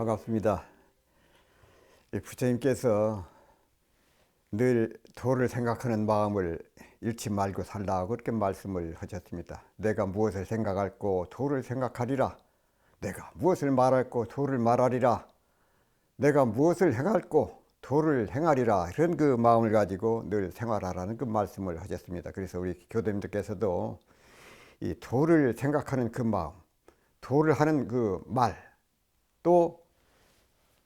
반갑습니다. 부처님께서 늘 도를 생각하는 마음을 잃지 말고 살라 그렇게 말씀을 하셨습니다. 내가 무엇을 생각할고 도를 생각하리라. 내가 무엇을 말할고 도를 말하리라. 내가 무엇을 행할고 도를 행하리라. 이런 그 마음을 가지고 늘 생활하라는 그 말씀을 하셨습니다. 그래서 우리 교도님들께서도 이 도를 생각하는 그 마음, 도를 하는 그 말, 또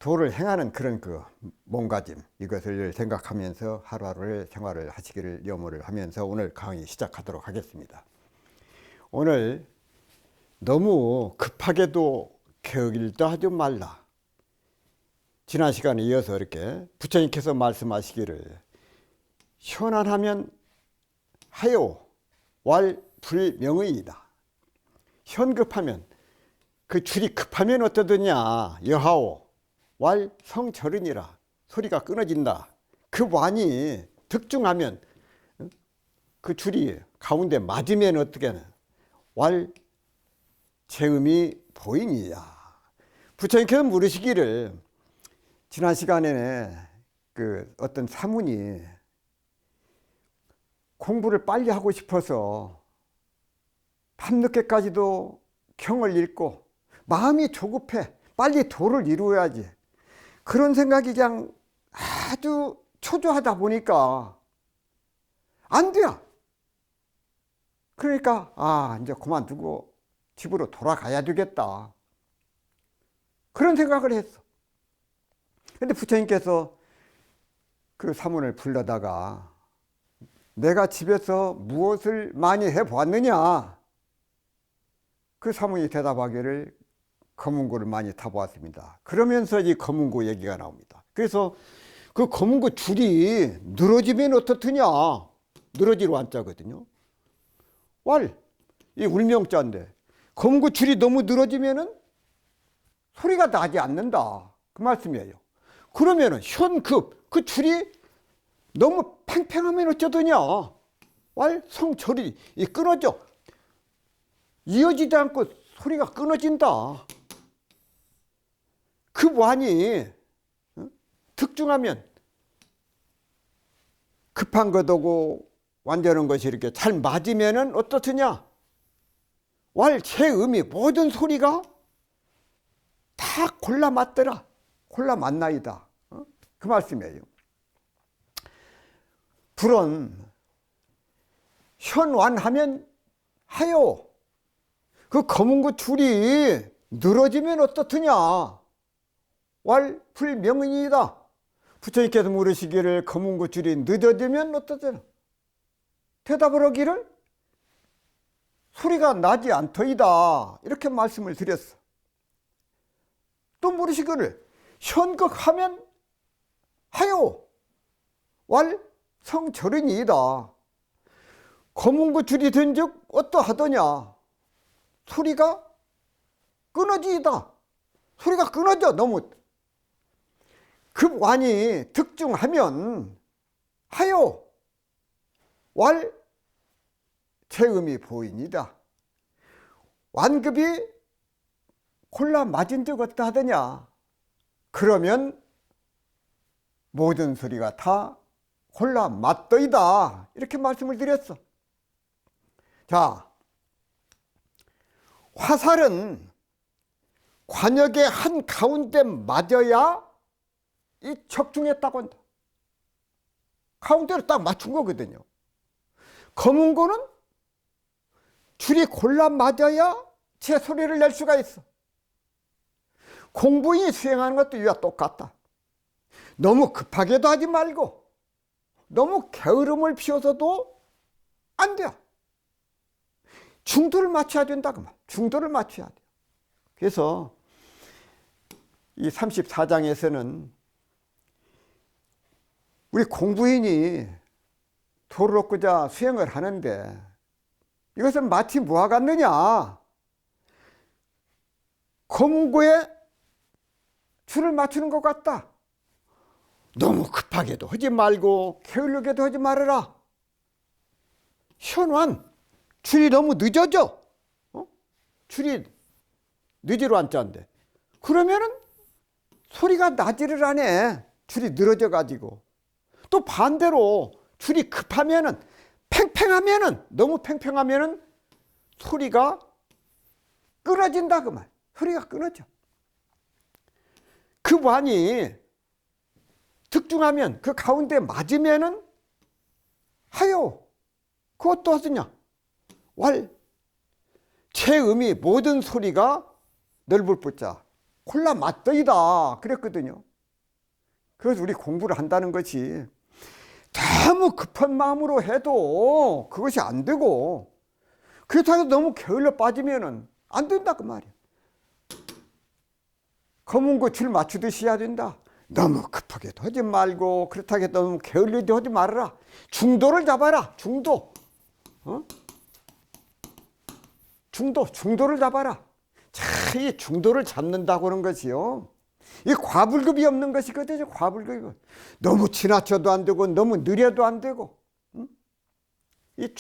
도를 행하는 그런 그 몸가짐, 이것을 생각하면서 하루하루의 생활을 하시기를 염원을 하면서 오늘 강의 시작하도록 하겠습니다. 오늘 너무 급하게도 게으르다 하지 말라. 지난 시간에 이어서 이렇게 부처님께서 말씀하시기를 현안하면 하요 왈 불명의이다. 현급하면 그 줄이 급하면 어떠더냐 여하오 왈 성철은이라. 소리가 끊어진다. 그 완이 득중하면 그 줄이 가운데 맞으면 어떻게 하나 왈 체음이 보이니야. 부처님께서 물으시기를 지난 시간에 그 어떤 사문이 공부를 빨리 하고 싶어서 밤늦게까지도 경을 읽고 마음이 조급해 빨리 도를 이루어야지 그런 생각이 그냥 아주 초조하다 보니까 안 돼요. 그러니까 이제 그만두고 집으로 돌아가야 되겠다 그런 생각을 했어. 근데 부처님께서 그 사문을 불러다가 내가 집에서 무엇을 많이 해보았느냐, 그 사문이 대답하기를 검은고를 많이 타보았습니다. 그러면서 이 검은고 얘기가 나옵니다. 그래서 그 검은고 줄이 늘어지면 어떻느냐, 늘어지로 한자거든요. 왈, 이 울명자인데 검은고 줄이 너무 늘어지면은 소리가 나지 않는다 그 말씀이에요. 그러면은 현급 그 줄이 너무 팽팽하면 어쩌더냐, 왈 성절이 끊어져 이어지지 않고 소리가 끊어진다. 그 완이 특중하면 급한 것하고 완전한 것이 이렇게 잘 맞으면은 어떻느냐, 왈 체음이 모든 소리가 다 골라 맞더라. 골라 맞나이다. 그 말씀이에요. 불은 현완하면 하요. 그 검은고 줄이 늘어지면 어떻느냐, 왈 불명의이다. 부처님께서 물으시기를 검은고 줄이 늦어지면 어떠냐, 대답을 하기를 소리가 나지 않더이다 이렇게 말씀을 드렸어. 또 물으시기를 현극하면 하요 왈 성절은이이다. 검은고 줄이 된 즉 어떠하더냐, 소리가 끊어지이다. 소리가 끊어져. 너무 급완이 득중하면 하요 왈 체음이 보이니다. 완급이 골라 맞은 적 어떠하더냐, 그러면 모든 소리가 다 골라 맞더이다 이렇게 말씀을 드렸어. 자, 화살은 관역의 한 가운데 맞아야 이 적중했다고 한다. 가운데로 딱 맞춘 거거든요. 검은고는 줄이 골라 맞아야 제 소리를 낼 수가 있어. 공부인이 수행하는 것도 이와 똑같다. 너무 급하게도 하지 말고 너무 게으름을 피워서도 안 돼요. 중도를 맞춰야 된다 그 말. 중도를 맞춰야 돼요. 그래서 이 34장에서는 우리 공부인이 도를 얻고자 수행을 하는데 이것은 마치 뭐와 같느냐, 검은고에 줄을 맞추는 것 같다. 너무 급하게도 하지 말고 게을르게도 하지 말아라. 현완 줄이 너무 늦어져. 줄이 늦으로 한자인데 그러면은 소리가 나지를 않아. 줄이 늘어져 가지고. 또 반대로 줄이 급하면은, 팽팽하면은, 너무 팽팽하면은 소리가 끊어진다 그 말. 소리가 끊어져. 그 완이 특중하면 그 가운데 맞으면은 하요. 그것도 어떠냐? 왈. 체음이 모든 소리가 넓을 뿌자. 콜라 맞더이다. 그랬거든요. 그래서 우리 공부를 한다는 것이 너무 급한 마음으로 해도 그것이 안 되고, 그렇다고 너무 게을러 빠지면은 안 된다 그 말이야. 검은 거 줄 맞추듯이 해야 된다. 너무 급하게도 하지 말고, 그렇다고 너무 게을리도 하지 말아라. 중도를 잡아라. 중도. 중도를 잡아라. 자, 이 중도를 잡는다고 하는 것이요, 이 과불급이 없는 것이거든요. 과불급이. 너무 지나쳐도 안 되고, 너무 느려도 안 되고. 이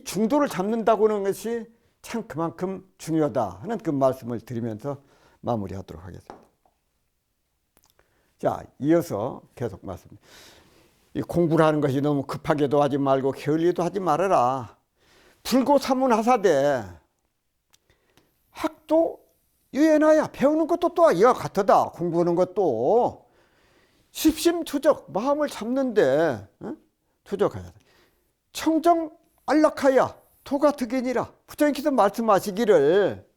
중도를 잡는다고 하는 것이 참 그만큼 중요하다 하는 그 말씀을 드리면서 마무리하도록 하겠습니다. 자, 이어서 계속 말씀입니다. 이 공부를 하는 것이 너무 급하게도 하지 말고 게을리도 하지 말아라. 불고사문하사되 학도 유연하야. 배우는 것도 또한 이와 같으다. 공부하는 것도 십심투적, 마음을 잡는데 투적하야. 청정 안락하야. 도가 득이니라. 부처님께서 말씀하시기를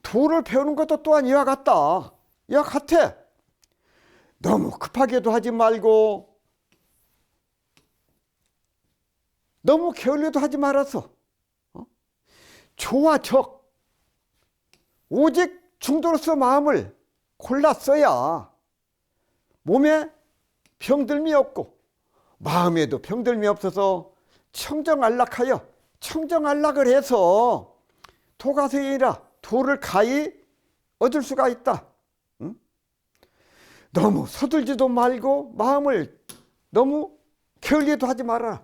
도를 배우는 것도 또한 이와 같다. 이와 같아. 너무 급하게도 하지 말고 너무 게을리도 하지 말아서 조와 적 오직 중도로서 마음을 골랐어야 몸에 병들미 없고 마음에도 병들미 없어서 청정안락하여 청정안락을 해서 도가세이라 도를 가히 얻을 수가 있다. 너무 서둘지도 말고 마음을 너무 게을리도 하지 말아라.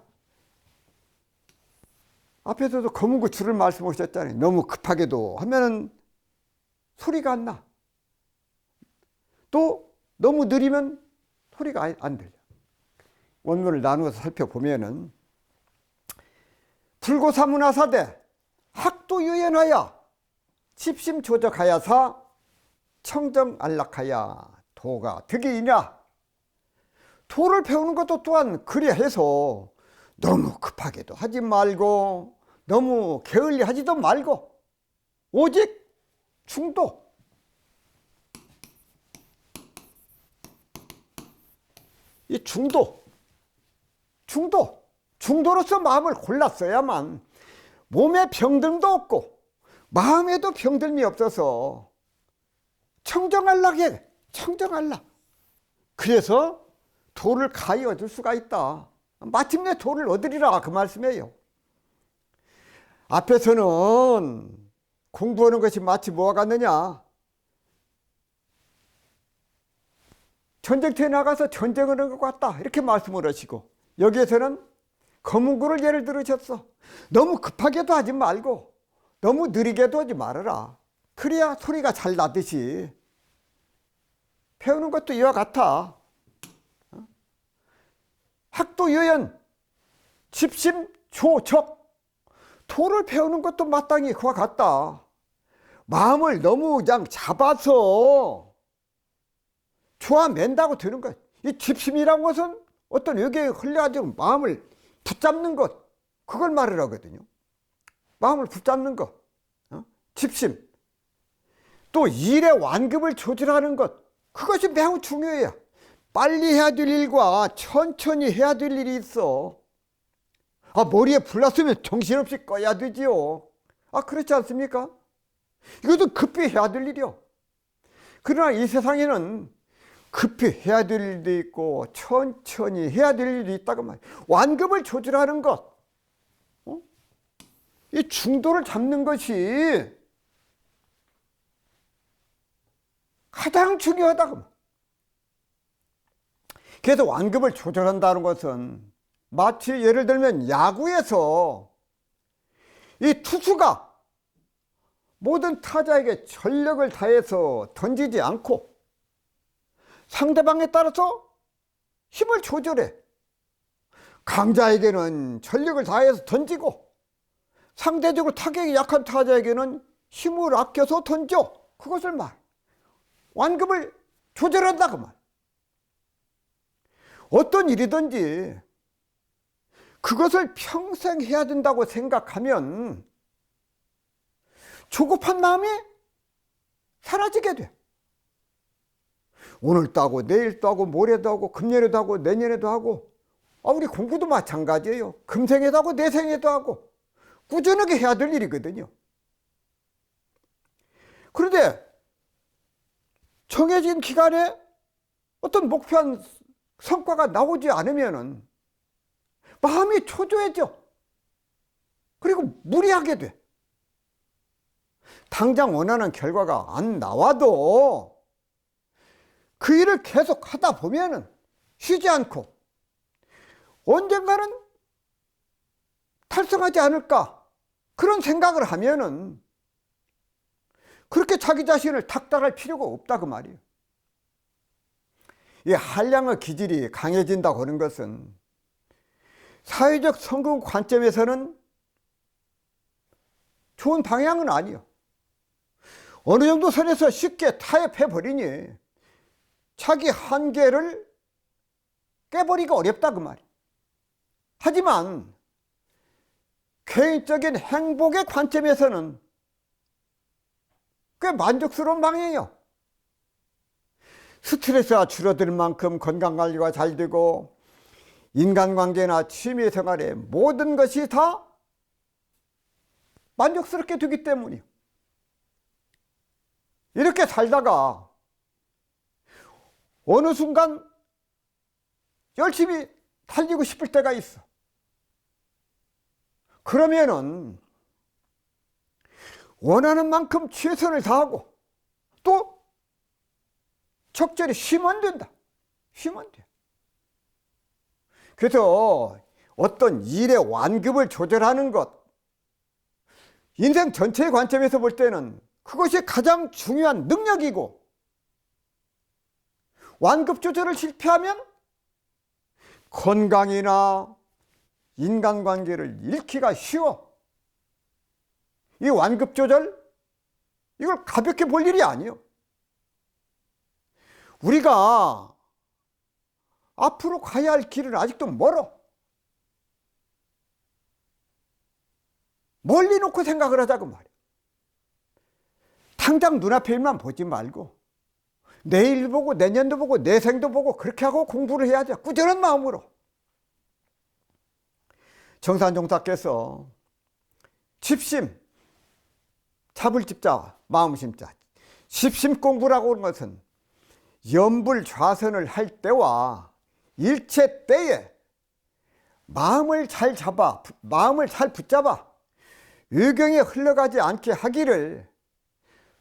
앞에서도 검은 그 줄을 말씀하셨잖아요. 너무 급하게도 하면은 소리가 안 나. 또 너무 느리면 소리가 안 들려. 원문을 나누어서 살펴보면은 불고사문하사되 학도유연하야 집심조적하야사 청정안락하야 도가 득이냐. 도를 배우는 것도 또한 그래 해서 너무 급하게도 하지 말고 너무 게을리 하지도 말고 오직 중도. 이 중도로서 마음을 골랐어야만 몸에 병듦도 없고 마음에도 병듦이 없어서 청정안락해. 청정안락. 그래서 도를 가히 얻을 수가 있다. 마침내 도를 얻으리라 그 말씀이에요. 앞에서는 공부하는 것이 마치 뭐와 같느냐. 전쟁터에 나가서 전쟁을 하는 것 같다 이렇게 말씀을 하시고, 여기에서는 검은고를 예를 들으셨어. 너무 급하게도 하지 말고 너무 느리게도 하지 말아라. 그래야 소리가 잘 나듯이 배우는 것도 이와 같아. 학도유연 집심조적 도를 배우는 것도 마땅히 그와 같다. 마음을 너무 그냥 잡아서 조아맨다고 되는 거야. 이 집심이라는 것은 어떤 여기에 흘려가지고 마음을 붙잡는 것, 그걸 말을 하거든요. 마음을 붙잡는 것, 집심. 또 일의 완급을 조절하는 것, 그것이 매우 중요해요. 빨리 해야 될 일과 천천히 해야 될 일이 있어. 머리에 불 났으면 정신없이 꺼야 되지요. 그렇지 않습니까? 이것도 급히 해야 될 일이요. 그러나 이 세상에는 급히 해야 될 일도 있고 천천히 해야 될 일도 있다고 말이에요. 완급을 조절하는 것, 이 중도를 잡는 것이 가장 중요하다고. 그래서 완급을 조절한다는 것은 마치 예를 들면 야구에서 이 투수가 모든 타자에게 전력을 다해서 던지지 않고 상대방에 따라서 힘을 조절해. 강자에게는 전력을 다해서 던지고 상대적으로 타격이 약한 타자에게는 힘을 아껴서 던져. 그것을 말. 완급을 조절한다 그 말. 어떤 일이든지 그것을 평생 해야 된다고 생각하면 조급한 마음이 사라지게 돼. 오늘도 하고 내일도 하고 모레도 하고 금년에도 하고 내년에도 하고, 우리 공부도 마찬가지예요. 금생에도 하고 내생에도 하고 꾸준하게 해야 될 일이거든요. 그런데 정해진 기간에 어떤 목표한 성과가 나오지 않으면은 마음이 초조해져. 그리고 무리하게 돼. 당장 원하는 결과가 안 나와도 그 일을 계속 하다 보면은 쉬지 않고 언젠가는 달성하지 않을까 그런 생각을 하면은 그렇게 자기 자신을 닥달할 필요가 없다 그 말이에요. 이 한량의 기질이 강해진다고 하는 것은 사회적 성공 관점에서는 좋은 방향은 아니에요. 어느 정도 선에서 쉽게 타협해 버리니 자기 한계를 깨버리기가 어렵다 그 말이에요. 하지만 개인적인 행복의 관점에서는 꽤 만족스러운 방향이에요. 스트레스가 줄어들 만큼 건강관리가 잘 되고 인간관계나 취미생활에 모든 것이 다 만족스럽게 되기 때문이에요. 이렇게 살다가 어느 순간 열심히 달리고 싶을 때가 있어. 그러면은 원하는 만큼 최선을 다하고 또 적절히 쉬면 된다. 쉬면 돼. 그래서 어떤 일의 완급을 조절하는 것, 인생 전체의 관점에서 볼 때는 그것이 가장 중요한 능력이고, 완급 조절을 실패하면 건강이나 인간관계를 잃기가 쉬워. 이 완급 조절, 이걸 가볍게 볼 일이 아니에요. 우리가 앞으로 가야 할 길은 아직도 멀어. 멀리 놓고 생각을 하자고 말이야. 당장 눈앞에 일만 보지 말고 내일 보고 내년도 보고 내생도 보고 그렇게 하고 공부를 해야죠. 꾸준한 마음으로. 정산종사께서 집심, 잡을 집자, 마음 심자. 집심 공부라고 하는 것은 염불좌선을 할 때와 일체 때에 마음을 잘 잡아, 마음을 잘 붙잡아 의경에 흘러가지 않게 하기를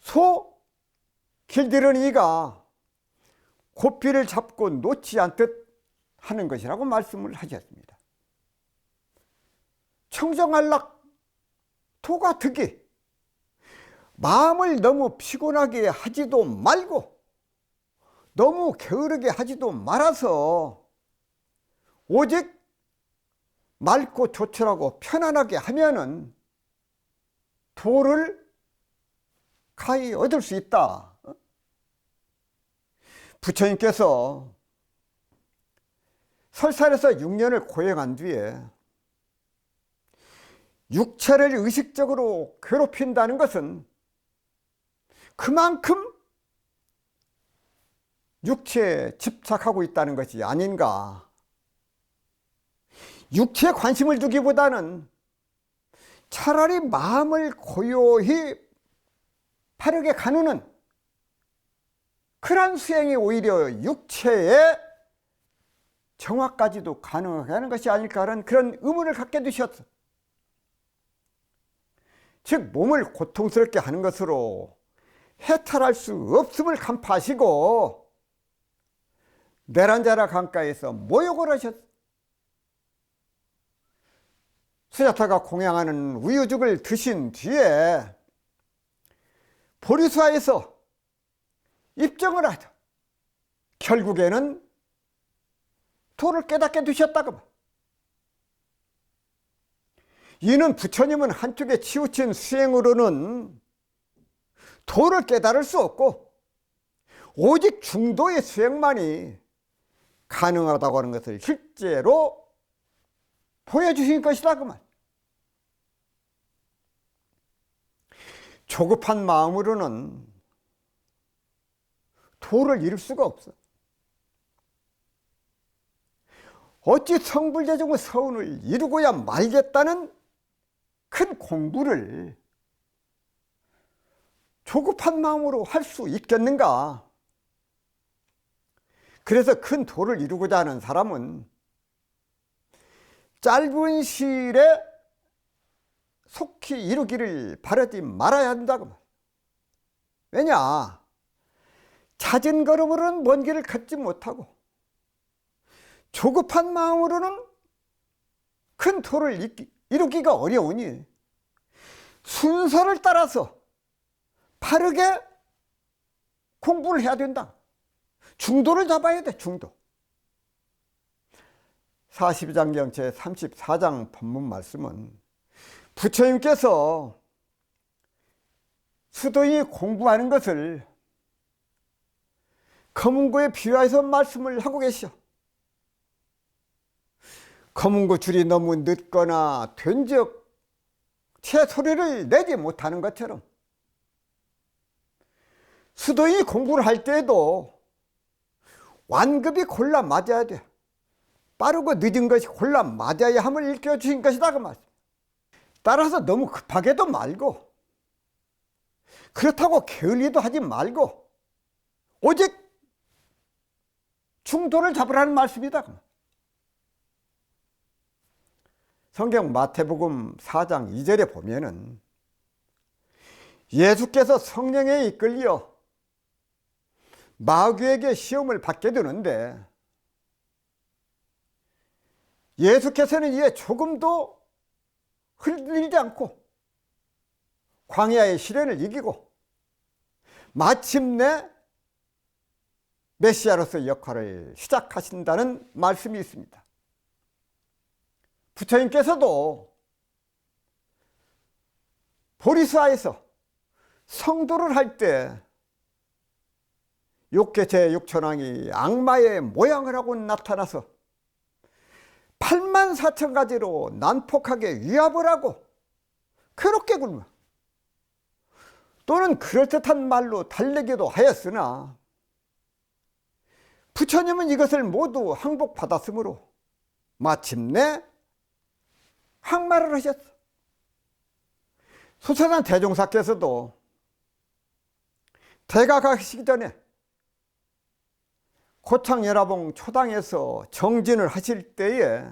소 길들은 이가 고삐를 잡고 놓지 않듯 하는 것이라고 말씀을 하셨습니다. 청정한락 토가 득이, 마음을 너무 피곤하게 하지도 말고 너무 게으르게 하지도 말아서 오직 맑고 조촐하고 편안하게 하면은 도를 가히 얻을 수 있다. 부처님께서 설산에서 6년을 고행한 뒤에 육체를 의식적으로 괴롭힌다는 것은 그만큼 육체에 집착하고 있다는 것이 아닌가. 육체에 관심을 두기보다는 차라리 마음을 고요히 바르게 가누는 그런 수행이 오히려 육체의 정화까지도 가능하게 하는 것이 아닐까 하는 그런 의문을 갖게 되셨어. 즉 몸을 고통스럽게 하는 것으로 해탈할 수 없음을 간파하시고 내란자라 강가에서 모욕을 하셨어. 수자타가 공양하는 우유죽을 드신 뒤에 보리수화에서 입정을 하자. 결국에는 도를 깨닫게 되셨다고. 이는 부처님은 한쪽에 치우친 수행으로는 도를 깨달을 수 없고 오직 중도의 수행만이 가능하다고 하는 것을 실제로 보여주신 것이다 그 말. 조급한 마음으로는 도를 이룰 수가 없어. 어찌 성불재종의 서운을 이루고야 말겠다는 큰 공부를 조급한 마음으로 할 수 있겠는가? 그래서 큰 도를 이루고자 하는 사람은 짧은 시일에 속히 이루기를 바라지 말아야 한다고. 왜냐? 잦은 걸음으로는 먼 길을 걷지 못하고 조급한 마음으로는 큰 도를 이루기가 어려우니 순서를 따라서 바르게 공부를 해야 된다. 중도를 잡아야 돼. 중도. 42장경 제34장 법문 말씀은 부처님께서 수도이 공부하는 것을 거문고에 비유해서 말씀을 하고 계셔. 거문고 줄이 너무 늦거나 된즉 채 소리를 내지 못하는 것처럼 수도이 공부를 할 때에도 완급이 골라 맞아야 돼. 빠르고 늦은 것이 골라 맞아야 함을 일깨워주신 것이다 그 말씀. 따라서 너무 급하게도 말고 그렇다고 게을리도 하지 말고 오직 중도를 잡으라는 말씀이다. 성경 마태복음 4장 2절에 보면은 예수께서 성령에 이끌려 마귀에게 시험을 받게 되는데 예수께서는 이에 조금도 흔들리지 않고 광야의 시련을 이기고 마침내 메시아로서의 역할을 시작하신다는 말씀이 있습니다. 부처님께서도 보리스아에서 성도를 할 때 육계 제6천왕이 악마의 모양을 하고 나타나서 84,000가지로 난폭하게 위압을 하고 그렇게 굶어 또는 그럴듯한 말로 달래기도 하였으나 부처님은 이것을 모두 항복받았으므로 마침내 항마를 하셨어. 소천한 대종사께서도 대가 가시기 전에 고창열화봉 초당에서 정진을 하실 때에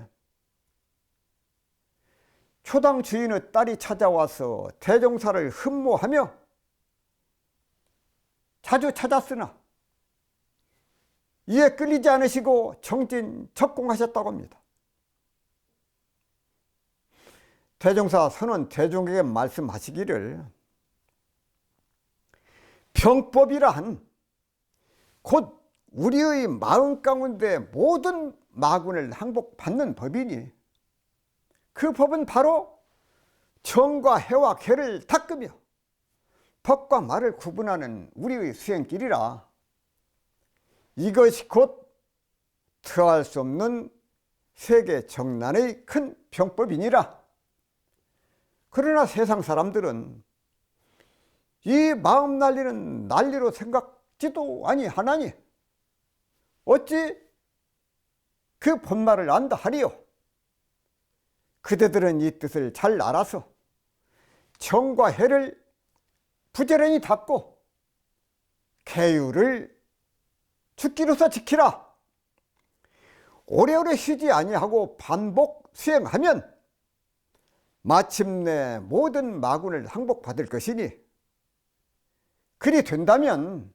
초당 주인의 딸이 찾아와서 대종사를 흠모하며 자주 찾았으나 이에 끌리지 않으시고 정진 적공하셨다고 합니다. 대종사 선원 대종에게 말씀하시기를 병법이란 곧 우리의 마음 가운데 모든 마군을 항복받는 법이니 그 법은 바로 정과 해와 개를 닦으며 법과 말을 구분하는 우리의 수행길이라 이것이 곧 더할 수 없는 세계 정난의 큰 병법이니라. 그러나 세상 사람들은 이 마음 난리는 난리로 생각지도 아니하나니 어찌 그 본말을 안다 하리요. 그대들은 이 뜻을 잘 알아서 정과 해를 부지런히 닦고 계율을 죽기로서 지키라. 오래오래 쉬지 아니하고 반복 수행하면 마침내 모든 마군을 항복받을 것이니 그리 된다면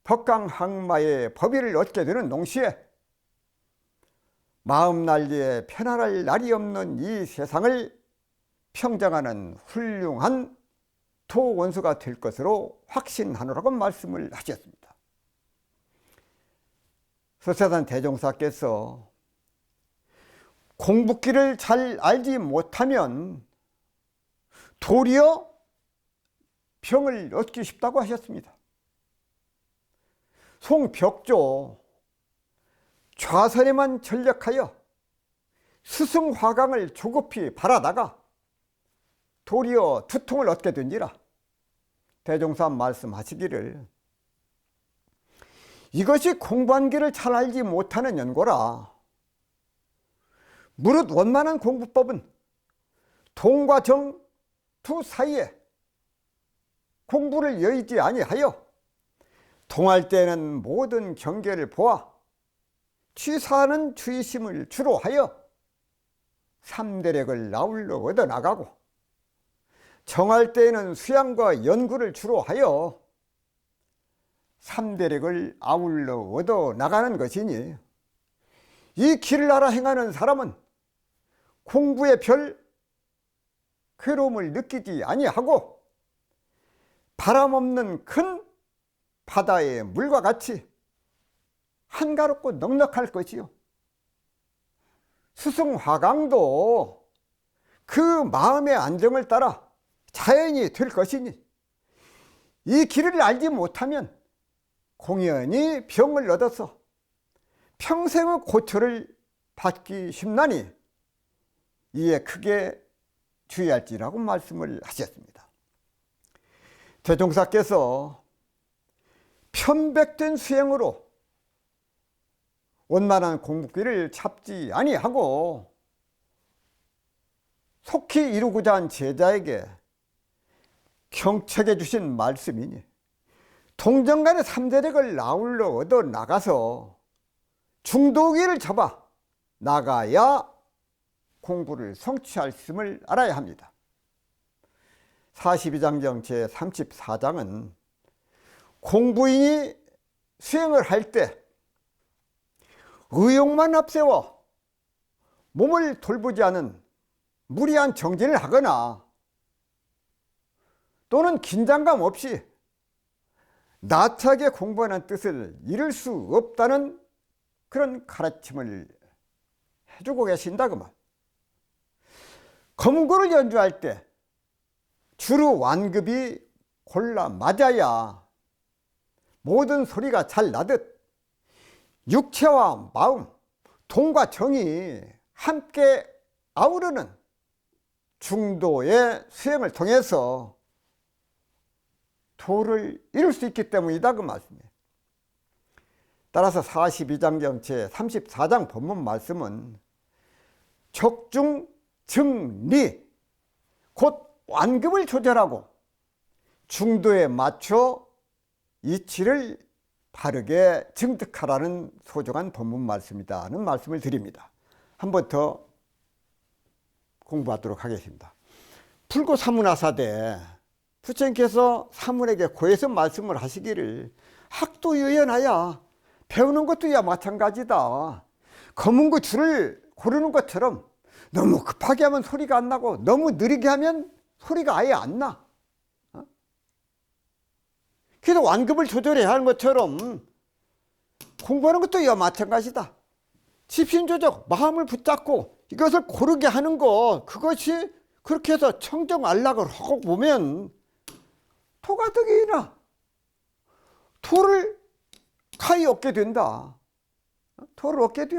법강항마의 법위를 얻게 되는 동시에 마음 난리에 편안할 날이 없는 이 세상을 평정하는 훌륭한 도원수가 될 것으로 확신하노라고 말씀을 하셨습니다. 서세산 대종사께서 공부기를 잘 알지 못하면 도리어 병을 얻기 쉽다고 하셨습니다. 송벽조 좌선에만 전력하여 스승화강을 조급히 바라다가 도리어 두통을 얻게 된지라 대종사 말씀하시기를 이것이 공부한 길을 잘 알지 못하는 연고라. 무릇 원만한 공부법은 동과 정 두 사이에 공부를 여의지 아니하여 동할 때는 모든 경계를 보아 취사하는 주의심을 주로 하여 삼대력을 아울러 얻어나가고 정할 때에는 수양과 연구를 주로 하여 삼대력을 아울러 얻어나가는 것이니 이 길을 알아 행하는 사람은 공부에 별 괴로움을 느끼지 아니하고 바람 없는 큰 바다의 물과 같이 한가롭고 넉넉할 것이요. 스승화강도 그 마음의 안정을 따라 자연이 될 것이니 이 길을 알지 못하면 공연히 병을 얻어서 평생의 고초를 받기 쉽나니 이에 크게 주의할지라고 말씀을 하셨습니다. 대종사께서 편백된 수행으로 원만한 공부길을 찾지 아니하고 속히 이루고자 한 제자에게 경책해 주신 말씀이니 동정간의 삼대력을 아울러 얻어 나가서 중도기를 잡아 나가야 공부를 성취할 것임을 알아야 합니다. 42장경 제34장은 공부인이 수행을 할 때 의욕만 앞세워 몸을 돌보지 않은 무리한 정진을 하거나 또는 긴장감 없이 나차게 공부하는 뜻을 이룰 수 없다는 그런 가르침을 해주고 계신다 그 말. 검구를 연주할 때 주로 완급이 골라 맞아야 모든 소리가 잘 나듯 육체와 마음, 동과 정이 함께 아우르는 중도의 수행을 통해서 도를 이룰 수 있기 때문이다 그 말씀이에요. 따라서 42장경 제34장 본문 말씀은 적중 정리 곧 완급을 조절하고 중도에 맞춰 이치를 바르게 증득하라는 소중한 본문 말씀이다는 말씀을 드립니다. 한 번 더 공부하도록 하겠습니다. 불고사문하사대 부처님께서 사문에게 고해서 말씀을 하시기를 학도유연하야 배우는 것도 야 마찬가지다. 검은고 줄을 고르는 것처럼 너무 급하게 하면 소리가 안 나고 너무 느리게 하면 소리가 아예 안 나. 그래서 완급을 조절해야 하는 것처럼 공부하는 것도 이와 마찬가지다. 집심조적, 마음을 붙잡고 이것을 고르게 하는 것, 그것이 그렇게 해서 청정안락을 하고 보면 도가 득이나 도를 가히 얻게 된다. 도를 얻게 돼.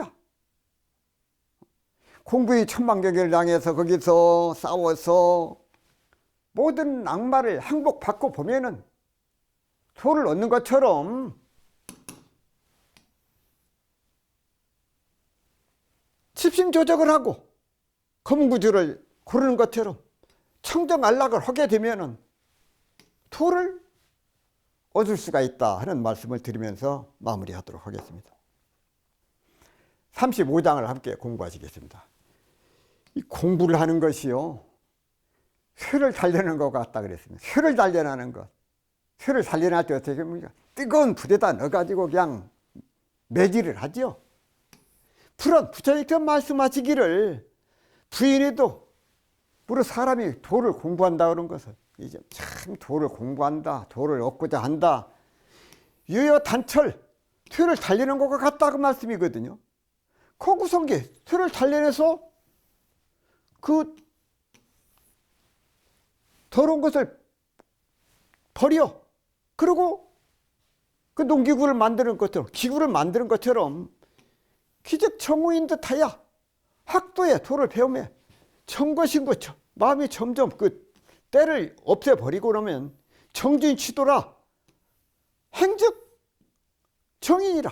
공부의 천방경계를 당해서 거기서 싸워서 모든 악마를 항복받고 보면은 도를 얻는 것처럼 집심조적을 하고 검은구주를 고르는 것처럼 청정안락을 하게 되면은 도를 얻을 수가 있다 하는 말씀을 드리면서 마무리하도록 하겠습니다. 35장을 함께 공부하시겠습니다. 이 공부를 하는 것이요, 쇠를 단련하는 것 같다 그랬습니다. 쇠를 단련하는 것. 쇠를 단련할 때 어떻게 합니까? 뜨거운 불에다 넣어가지고 그냥 매질을 하죠. 불은 부처님께서 말씀하시기를 부인해도 무릇 사람이 도를 공부한다 그런 것을 이제 참 도를 공부한다, 도를 얻고자 한다. 유효 단철, 퇴를 단련한 것과 같다 그 말씀이거든요. 거구성기 퇴를 단련해서 그 더러운 것을 버려. 그리고 그 농기구를 만드는 것처럼, 기구를 만드는 것처럼 기적청우인 듯하여 학도에 도를 배우며 청거신고 마음이 점점 그 때를 없애버리고 그러면 정진치도라 행즉 정인이라.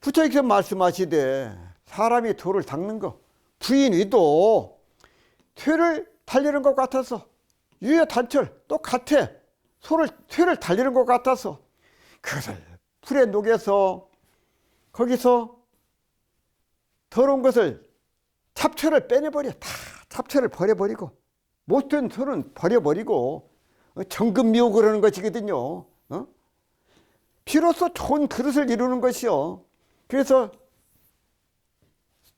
부처님께서 말씀하시되 사람이 도를 닦는 거, 부인위도 퇴를 달리는 것 같아서, 유효단철 똑같아. 퇴를 달리는 것 같아서 그것을 불에 녹여서 거기서 더러운 것을 잡초를 빼내버려. 다 잡초를 버려버리고 못된 소는 버려버리고 정금 미우고 그러는 것이거든요. 비로소 좋은 그릇을 이루는 것이요. 그래서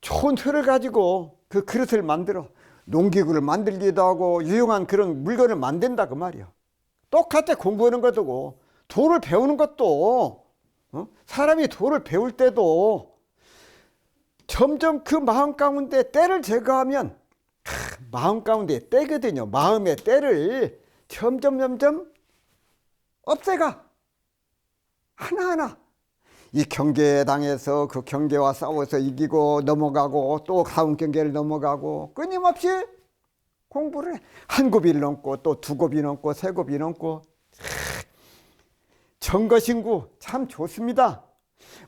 좋은 쇠를 가지고 그 그릇을 만들어 농기구를 만들기도 하고 유용한 그런 물건을 만든다 그 말이요. 똑같아. 공부하는 것도 도를 배우는 것도 사람이 도를 배울 때도 점점 그 마음 가운데 때를 제거하면 마음 가운데 때거든요. 마음의 때를 점점 없애가. 하나하나 이 경계당에서 그 경계와 싸워서 이기고 넘어가고 또 다음 경계를 넘어가고 끊임없이 공부를 해. 한 곱이 넘고 또 두 곱이 넘고 세 곱이 넘고. 정거신구 참 좋습니다.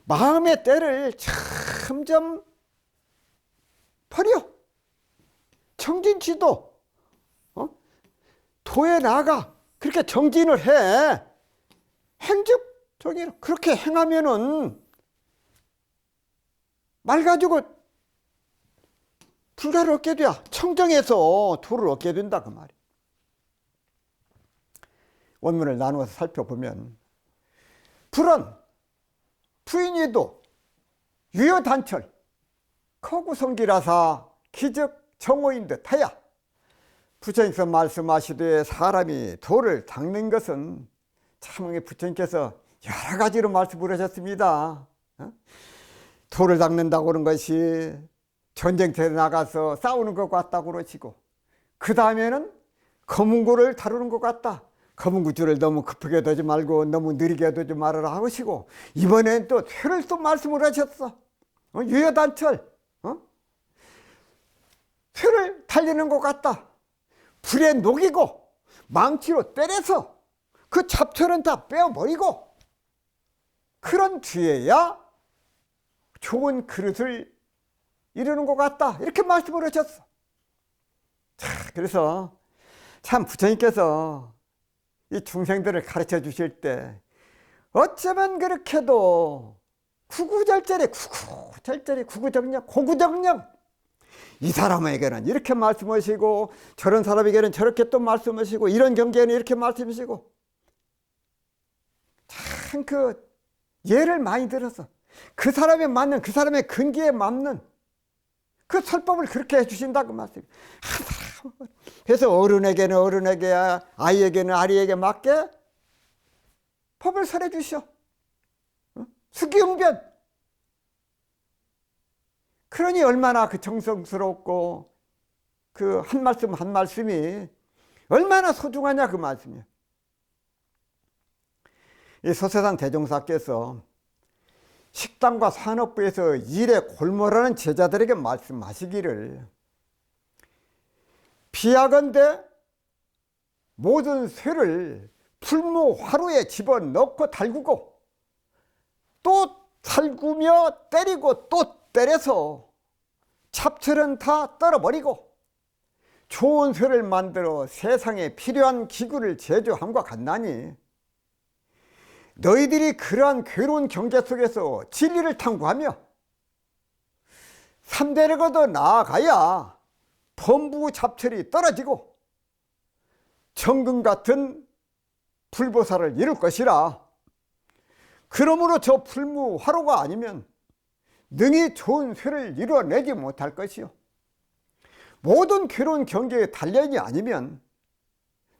마음의 때를 점점 버려. 정진치도 도에 나아가. 그렇게 정진을 해. 행즉 정인. 그렇게 행하면은 말 가지고 불가를 얻게 돼. 청정해서 도를 얻게 된다 그 말이야. 원문을 나누어서 살펴보면 불은 부인이도 유효단철 거구성기라사 기적 정오인 듯하야. 부처님께서 말씀하시되 사람이 도를 닦는 것은 참 부처님께서 여러 가지로 말씀을 하셨습니다. 도를 닦는다고 하는 것이 전쟁터에 나가서 싸우는 것 같다고 그러시고, 그 다음에는 검은고를 다루는 것 같다. 검은구줄을 너무 급하게 두지 말고 너무 느리게 두지 말아라 하시고, 이번엔 또 퇴를 또 말씀을 하셨어. 유효단철 퇴를 달리는 것 같다. 불에 녹이고 망치로 때려서 그 잡초는 다 빼어버리고, 그런 뒤에야 좋은 그릇을 이루는 것 같다. 이렇게 말씀을 하셨어. 자, 그래서 참 부처님께서 이 중생들을 가르쳐 주실 때 어쩌면 그렇게도 구구절절에 구구정령 고구정령, 이 사람에게는 이렇게 말씀하시고 저런 사람에게는 저렇게 또 말씀하시고 이런 경계에는 이렇게 말씀하시고, 참 그 예를 많이 들어서 그 사람에 맞는, 그 사람의 근기에 맞는 그 설법을 그렇게 해주신다 그 말씀. 그래서 어른에게는 어른에게, 아이에게는 아이에게 맞게 법을 설해 주셔. 수기응변. 그러니 얼마나 그 정성스럽고 그 한 말씀 한 말씀이 얼마나 소중하냐 그 말씀이에요. 이 소세산 대종사께서 식당과 산업부에서 일에 골몰하는 제자들에게 말씀하시기를, 비하건대 모든 쇠를 풀무화로에 집어넣고 달구고 또 달구며 때리고 또 때려서 잡초는 다 떨어버리고 좋은 쇠를 만들어 세상에 필요한 기구를 제조함과 같나니, 너희들이 그러한 괴로운 경제 속에서 진리를 탐구하며 3대를 거둬 나아가야 범부 잡철이 떨어지고 정금 같은 불보살을 이룰 것이라. 그러므로 저 풀무화로가 아니면 능히 좋은 쇠를 이루어내지 못할 것이요, 모든 괴로운 경계의 단련이 아니면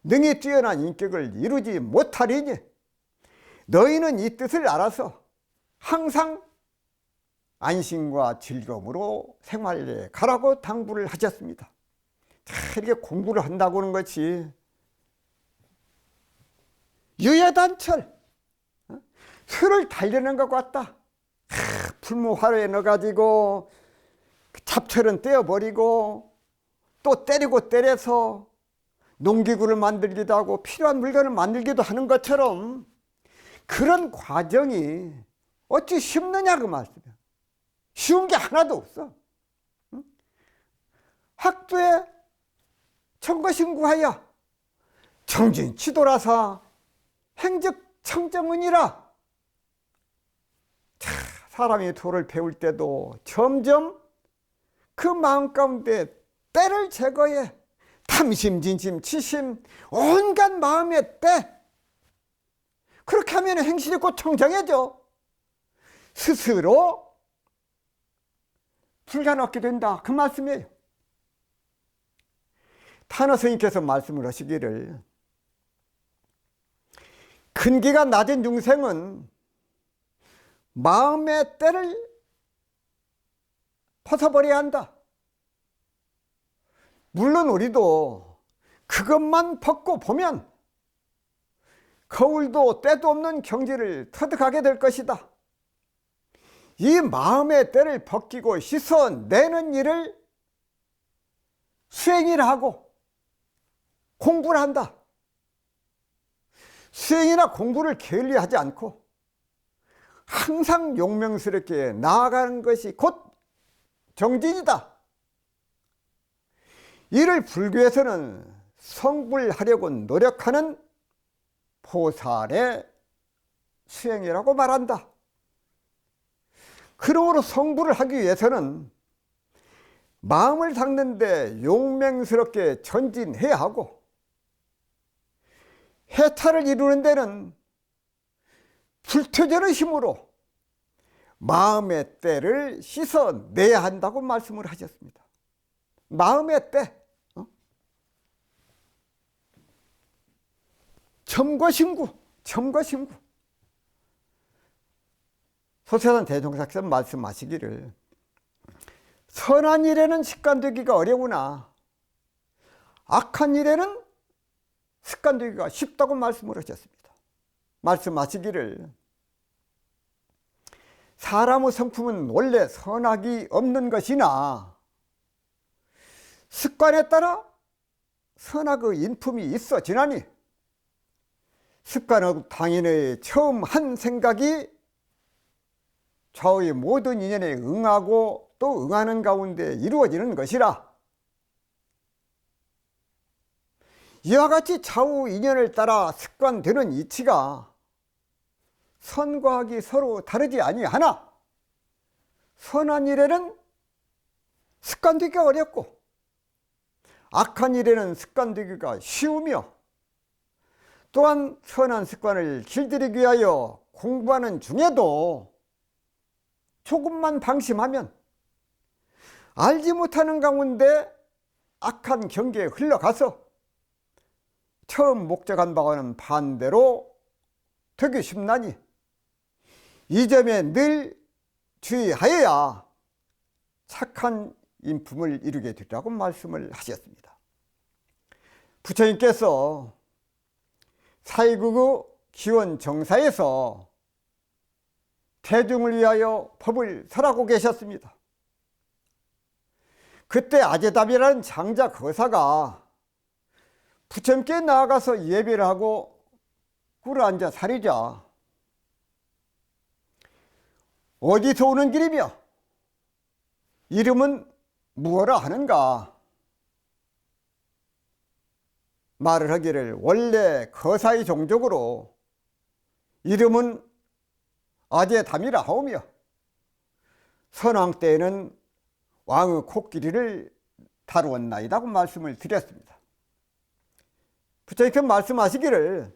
능히 뛰어난 인격을 이루지 못하리니, 너희는 이 뜻을 알아서 항상 안심과 즐거움으로 생활에 가라고 당부를 하셨습니다. 이렇게 공부를 한다고 하는 것이 유야단철 술을 달려는 것 같다. 풀무화로에 넣어가지고 잡초는 떼어버리고 또 때리고 때려서 농기구를 만들기도 하고 필요한 물건을 만들기도 하는 것처럼 그런 과정이 어찌 쉽느냐 그 말씀이야. 쉬운 게 하나도 없어. 학도에 청거신구하여 정진치도라사 행적청정은이라. 사람이 도를 배울 때도 점점 그 마음 가운데 때를 제거해 탐심, 진심, 치심, 온갖 마음의 때. 그렇게 하면 행실이 곧 청정해져. 스스로 불가능 얻게 된다 그 말씀이에요. 탄어 스님께서 말씀을 하시기를 근기가 낮은 중생은 마음의 때를 벗어버려야 한다. 물론 우리도 그것만 벗고 보면 거울도 때도 없는 경지를 터득하게 될 것이다. 이 마음의 때를 벗기고 씻어내는 일을 수행이라 하고 공부를 한다. 수행이나 공부를 게을리하지 않고 항상 용맹스럽게 나아가는 것이 곧 정진이다. 이를 불교에서는 성불하려고 노력하는 보살의 수행이라고 말한다. 그러므로 성불을 하기 위해서는 마음을 닦는데 용맹스럽게 전진해야 하고 해탈을 이루는 데는 불투전의 힘으로 마음의 때를 씻어내야 한다고 말씀을 하셨습니다. 마음의 때, 점거신구. 소세산 대종사께서 말씀하시기를 선한 일에는 습관되기가 어려우나 악한 일에는 습관되기가 쉽다고 말씀을 하셨습니다. 말씀하시기를 사람의 성품은 원래 선악이 없는 것이나 습관에 따라 선악의 인품이 있어지나니 습관의 당인의 처음 한 생각이 좌우의 모든 인연에 응하고 또 응하는 가운데 이루어지는 것이라. 이와 같이 좌우 인연을 따라 습관되는 이치가 선과 악이 서로 다르지 아니하나 선한 일에는 습관되기가 어렵고 악한 일에는 습관되기가 쉬우며 또한 선한 습관을 길들이기 위하여 공부하는 중에도 조금만 방심하면 알지 못하는 가운데 악한 경계에 흘러가서 처음 목적한 바와는 반대로 되기 쉽나니 이 점에 늘 주의하여야 착한 인품을 이루게 되리라고 말씀을 하셨습니다. 부처님께서 사이국의 기원 정사에서 대중을 위하여 법을 설하고 계셨습니다. 그때 아제답이라는 장자 거사가 부처님께 나아가서 예배를 하고 꿇어앉아 사리자 어디서 오는 길이며 이름은 무엇라 하는가 말을 하기를 원래 거사의 종족으로 이름은 아제담이라 하오며 선왕 때에는 왕의 코끼리를 다루었나이다고 말씀을 드렸습니다. 부처님께서 말씀하시기를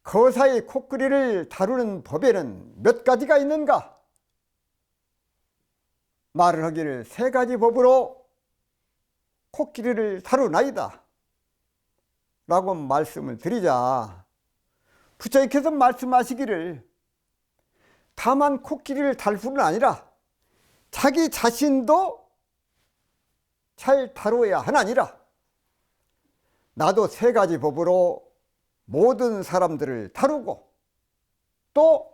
거사의 코끼리를 다루는 법에는 몇 가지가 있는가 말을 하기를 3가지 법으로 코끼리를 다루나이다 라고 말씀을 드리자 부처님께서 말씀하시기를 다만 코끼리를 달 뿐 아니라 자기 자신도 잘 다루어야 하나니라. 나도 세 가지 법으로 모든 사람들을 다루고 또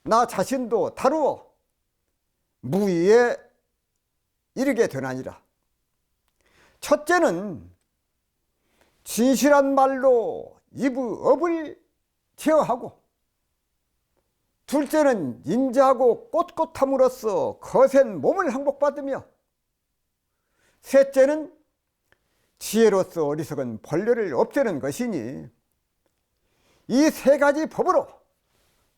나 자신도 다루어 무위에 이르게 되나니라. 첫째는 진실한 말로 입의 업을 제어하고, 둘째는 인자하고 꼿꼿함으로써 거센 몸을 항복받으며, 셋째는 지혜로서 어리석은 벌레를 없애는 것이니, 이 세 가지 법으로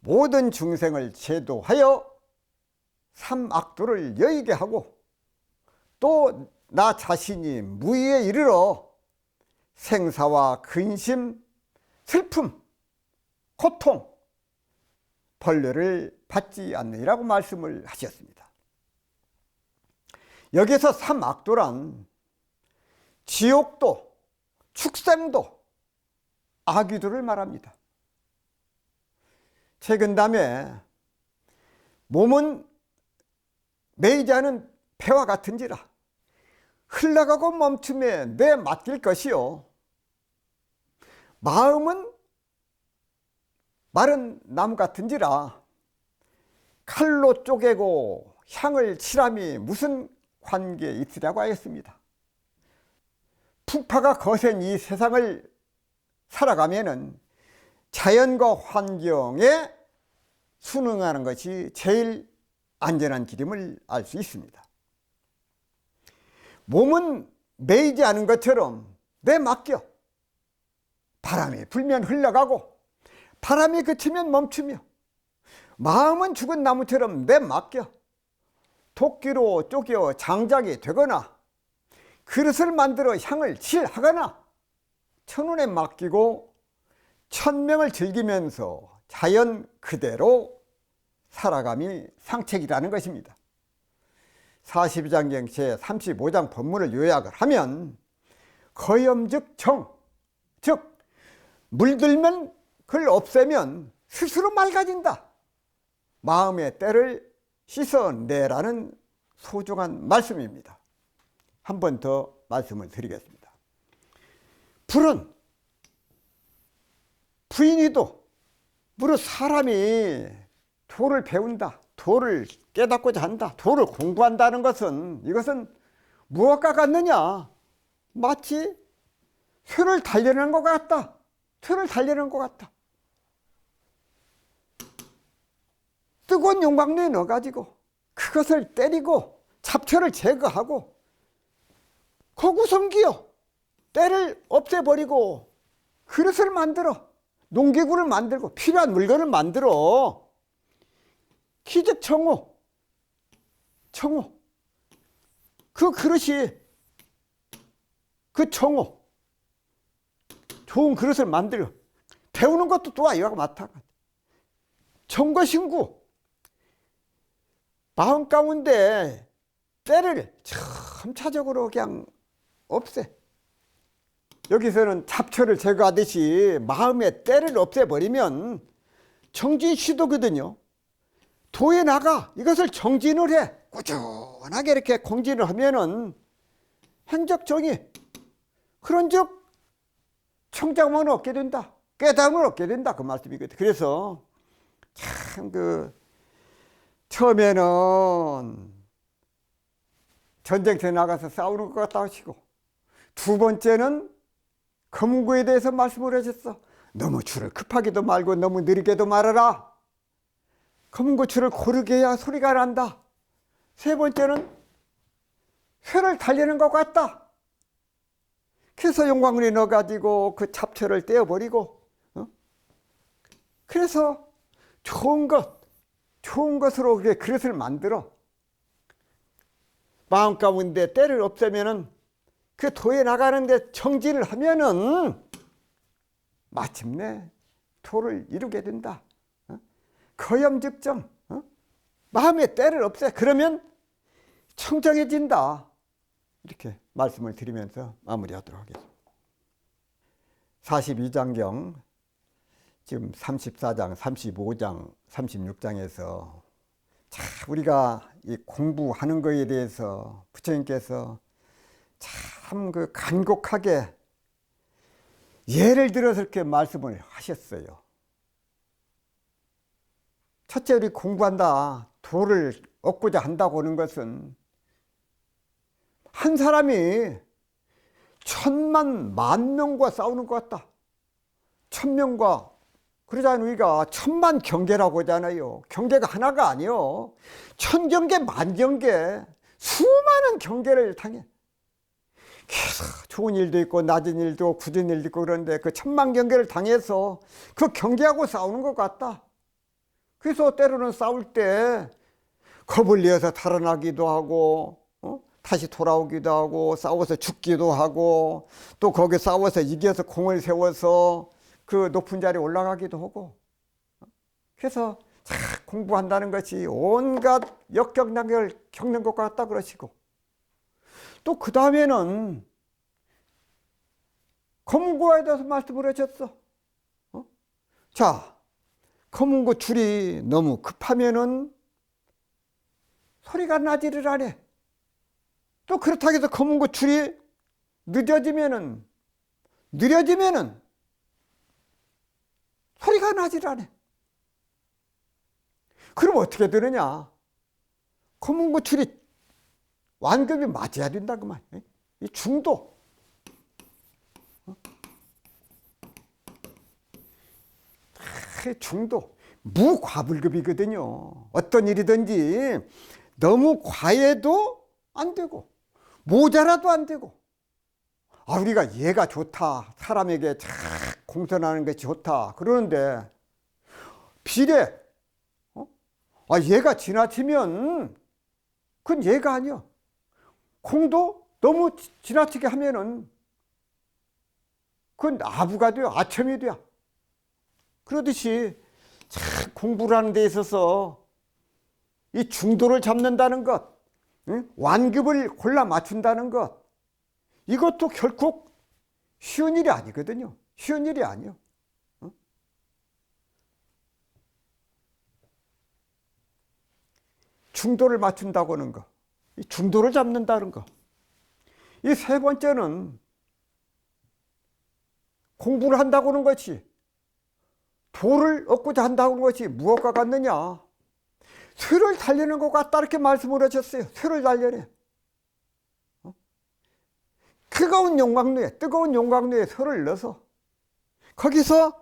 모든 중생을 제도하여 삼악도를 여의게 하고 또 나 자신이 무위에 이르러 생사와 근심, 슬픔, 고통, 벌레를 받지 않느니라고 말씀을 하셨습니다. 여기서 삼악도란 지옥도, 축생도, 아귀도를 말합니다. 최근담에 몸은 매이지 않은 배와 같은지라 흘러가고 멈춤에 내 맡길 것이요, 마음은 마른 나무 같은지라 칼로 쪼개고 향을 칠함이 무슨 관계 있으냐고 하였습니다. 풍파가 거센 이 세상을 살아가면은 자연과 환경에 순응하는 것이 제일 안전한 길임을 알 수 있습니다. 몸은 매이지 않은 것처럼 내맡겨 바람이 불면 흘러가고 바람이 그치면 멈추며, 마음은 죽은 나무처럼 내맡겨 도끼로 쪼개 장작이 되거나 그릇을 만들어 향을 칠하거나 천운에 맡기고 천명을 즐기면서 자연 그대로 살아감이 상책이라는 것입니다. 42장경 제35장 법문을 요약을 하면 거염즉 정, 즉 물들면 그걸 없애면 스스로 맑아진다, 마음의 때를 씻어내라는 소중한 말씀입니다. 한 번 더 말씀을 드리겠습니다. 불은 부인이도 무릇 사람이 도를 배운다, 도를 깨닫고자 한다, 도를 공부한다는 것은, 이것은 무엇과 같느냐, 마치 쇠를 달려는 것 같다. 쇠를 달려는 것 같다. 뜨거운 용광로에 넣어가지고 그것을 때리고 잡초를 제거하고 거구성기요, 때를 없애버리고 그릇을 만들어, 농기구를 만들고 필요한 물건을 만들어 기적 청호, 그 그릇이, 그 청호, 좋은 그릇을 만들어 배우는 것도 또한 이와 마찬가지. 청거신구, 마음 가운데 때를 점차적으로 그냥 없애. 여기서는 잡초를 제거하듯이 마음의 때를 없애버리면 정진시도거든요. 도에 나가 이것을 정진을 해. 꾸준하게 이렇게 공진을 하면은 행적정의, 그런즉 청장만 얻게 된다, 깨달음을 얻게 된다, 그 말씀이거든요. 그래서 참 처음에는 전쟁터에 나가서 싸우는 것 같다 하시고, 두 번째는 검구에 대해서 말씀을 하셨어. 너무 줄을 급하게도 말고 너무 느리게도 말아라. 검구줄을 고르게 해야 소리가 난다. 세 번째는 쇠를 달리는 것 같다. 그래서 용광로에 넣어가지고 그 잡초를 떼어버리고, 그래서 좋은 것으로 그릇을 만들어 마음 가운데 때를 없애면은 그 도에 나가는데 정진을 하면은 마침내 도를 이루게 된다. 거염즉정, 마음의 때를 없애. 그러면 청정해진다. 이렇게 말씀을 드리면서 마무리하도록 하겠습니다. 42장경 지금 34장, 35장, 36장에서 자, 우리가 이 공부하는 거에 대해서 부처님께서 참 그 간곡하게 예를 들어서 이렇게 말씀을 하셨어요. 첫째, 우리 공부한다, 도를 얻고자 한다고 하는 것은 한 사람이 1000만, 10,000명과 싸우는 것 같다. 1000명과, 그러잖아요. 우리가 1000만 경계라고 하잖아요. 경계가 하나가 아니요. 1000경계, 10,000경계, 수많은 경계를 당해. 계속 좋은 일도 있고 낮은 일도 굳은 일도 있고 그런데 그 1000만 경계를 당해서 그 경계하고 싸우는 것 같다. 그래서 때로는 싸울 때 겁을 내어서 달아나기도 하고 다시 돌아오기도 하고 싸워서 죽기도 하고 또 거기 싸워서 이겨서 공을 세워서 그 높은 자리에 올라가기도 하고 그래서 공부한다는 것이 온갖 역경난을 겪는 것 같다 그러시고 또 그 다음에는 검은고에 대해서 말씀을 하셨어. 자, 검은고 줄이 너무 급하면은 소리가 나지를 않아. 또 그렇다고 해서 검은고 줄이 느려지면은 소리가 나지를 않아. 그럼 어떻게 되느냐? 검은고 줄이 완급이 맞아야 된다 그 말. 이 중도. 중도. 무과불급이거든요. 어떤 일이든지 너무 과해도 안 되고 모자라도 안 되고 우리가 얘가 좋다. 사람에게 잘 공선하는 것이 좋다. 그러는데 비례. 얘가 지나치면 그건 얘가 아니야. 공도 너무 지나치게 하면은 그건 아부가 돼요. 아첨이 돼요. 그러듯이 참 공부를 하는 데 있어서 이 중도를 잡는다는 것, 완급을 골라 맞춘다는 것, 이것도 결코 쉬운 일이 아니거든요. 쉬운 일이 아니요. 중도를 맞춘다고 하는 거, 이 중도를 잡는다는 거. 이 세 번째는 공부를 한다고 하는 것이 도를 얻고자 한다고 하는 것이 무엇과 같느냐? 쇠를 달리는 것 같다 이렇게 말씀을 하셨어요. 쇠를 달려내. 뜨거운 용광로에 쇠를 넣어서 거기서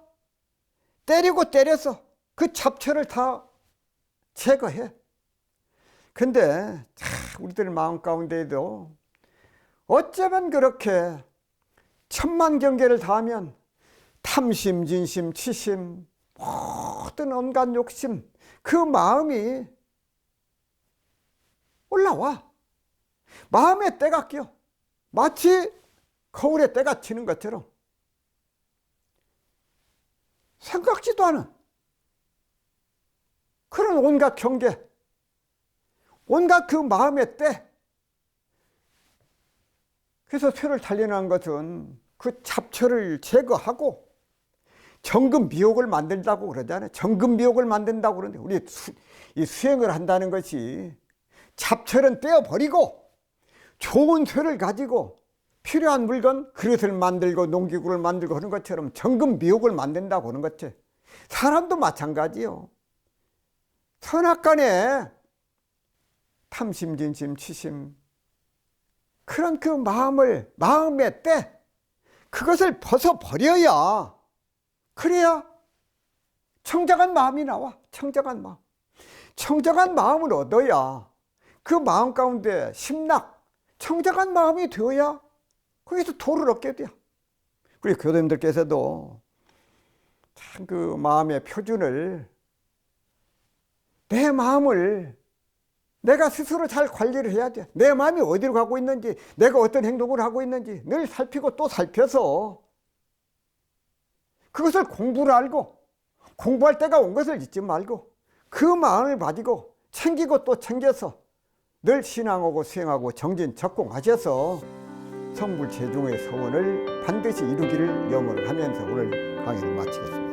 때리고 때려서 그 잡초를 다 제거해. 근데 우리들 마음 가운데에도 어쩌면 그렇게 1000만 경계를 다하면 탐심, 진심, 치심, 모든 온갖 욕심, 그 마음이 올라와. 마음에 때가 껴. 마치 거울에 때가 치는 것처럼 생각지도 않은 그런 온갖 경계, 온갖 그 마음의 때. 그래서 쇠를 단련한 것은 그 잡초를 제거하고 정금 미옥을 만든다고 그러잖아요. 정금 미옥을 만든다고 그러는데 우리 이 수행을 한다는 것이 잡초는 떼어버리고 좋은 쇠를 가지고 필요한 물건, 그릇을 만들고 농기구를 만들고 하는 것처럼 정금 미옥을 만든다고 하는 것이 사람도 마찬가지요. 선악간에 탐심, 진심, 치심, 그런 그 마음의 때, 그것을 벗어버려야, 그래야 청정한 마음이 나와. 청정한 마음. 청정한 마음을 얻어야 그 마음 가운데 심락, 청정한 마음이 되어야 거기서 도를 얻게 돼요. 우리 교도님들께서도 참 그 마음의 표준을, 내 마음을 내가 스스로 잘 관리를 해야 돼. 내 마음이 어디로 가고 있는지, 내가 어떤 행동을 하고 있는지 늘 살피고 또 살펴서 그것을 공부를 알고, 공부할 때가 온 것을 잊지 말고 그 마음을 가지고 챙기고 또 챙겨서 늘 신앙하고 수행하고 정진적공하셔서 성불 제중의 소원을 반드시 이루기를 염원하면서 오늘 강의를 마치겠습니다.